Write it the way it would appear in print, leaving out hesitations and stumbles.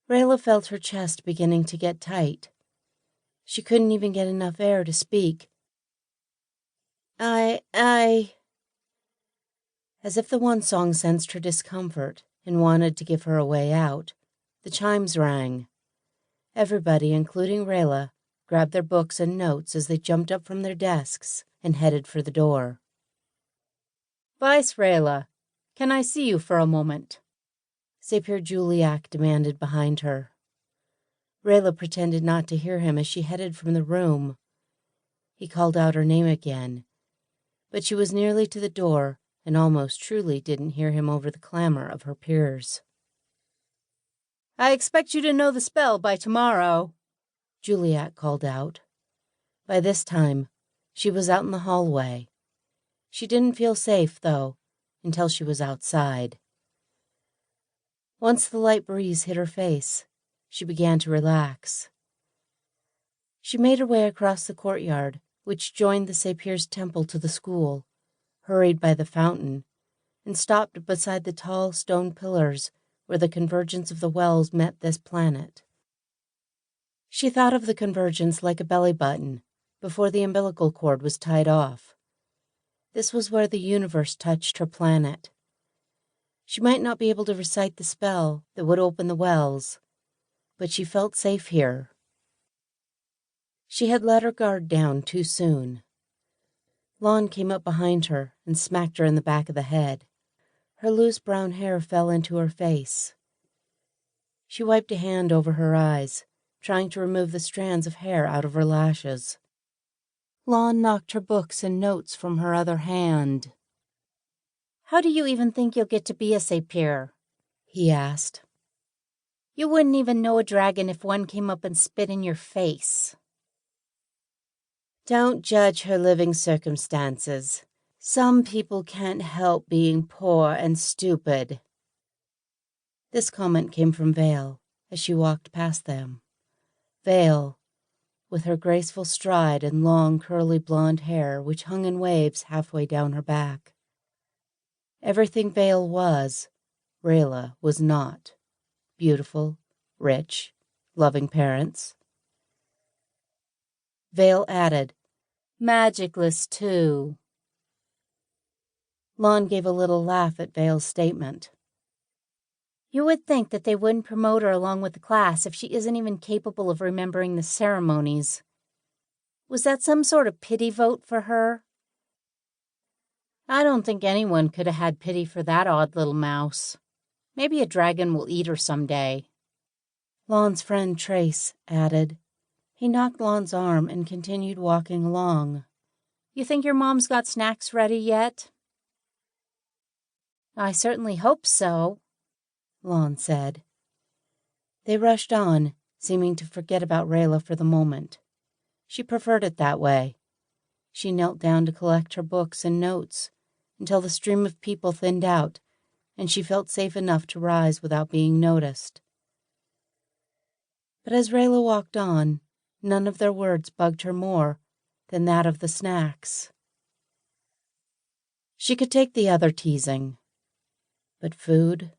Reila felt her chest beginning to get tight. She couldn't even get enough air to speak. I... As if the one song sensed her discomfort and wanted to give her a way out, the chimes rang. Everybody, including Reila, grabbed their books and notes as they jumped up from their desks and headed for the door. "Vice Reila, can I see you for a moment?" Sapir Juliak demanded behind her. Reila pretended not to hear him as she headed from the room. He called out her name again, but she was nearly to the door and almost truly didn't hear him over the clamor of her peers. "I expect you to know the spell by tomorrow," Juliak called out. By this time, she was out in the hallway. She didn't feel safe, though, until she was outside. Once the light breeze hit her face, she began to relax. She made her way across the courtyard, which joined the Sapir's temple to the school, hurried by the fountain, and stopped beside the tall stone pillars where the convergence of the wells met this planet. She thought of the convergence like a belly button before the umbilical cord was tied off. This was where the universe touched her planet. She might not be able to recite the spell that would open the wells, but she felt safe here. She had let her guard down too soon. Lon came up behind her and smacked her in the back of the head. Her loose brown hair fell into her face. She wiped a hand over her eyes, trying to remove the strands of hair out of her lashes. Lon knocked her books and notes from her other hand. "How do you even think you'll get to be a Sapir?" he asked. "You wouldn't even know a dragon if one came up and spit in your face." "Don't judge her living circumstances. Some people can't help being poor and stupid." This comment came from Vale as she walked past them. Vale, with her graceful stride and long curly blonde hair which hung in waves halfway down her back. Everything Vale was, Reila was not. Beautiful, rich, loving parents. Vale added, "Magicless, too." Lon gave a little laugh at Vale's statement. "You would think that they wouldn't promote her along with the class if she isn't even capable of remembering the ceremonies. Was that some sort of pity vote for her?" "I don't think anyone could have had pity for that odd little mouse. Maybe a dragon will eat her someday." Lon's friend Trace added. He knocked Lon's arm and continued walking along. "You think your mom's got snacks ready yet?" "I certainly hope so," Lon said. They rushed on, seeming to forget about Reila for the moment. She preferred it that way. She knelt down to collect her books and notes until the stream of people thinned out and she felt safe enough to rise without being noticed. But as Reila walked on, none of their words bugged her more than that of the snacks. She could take the other teasing, but food,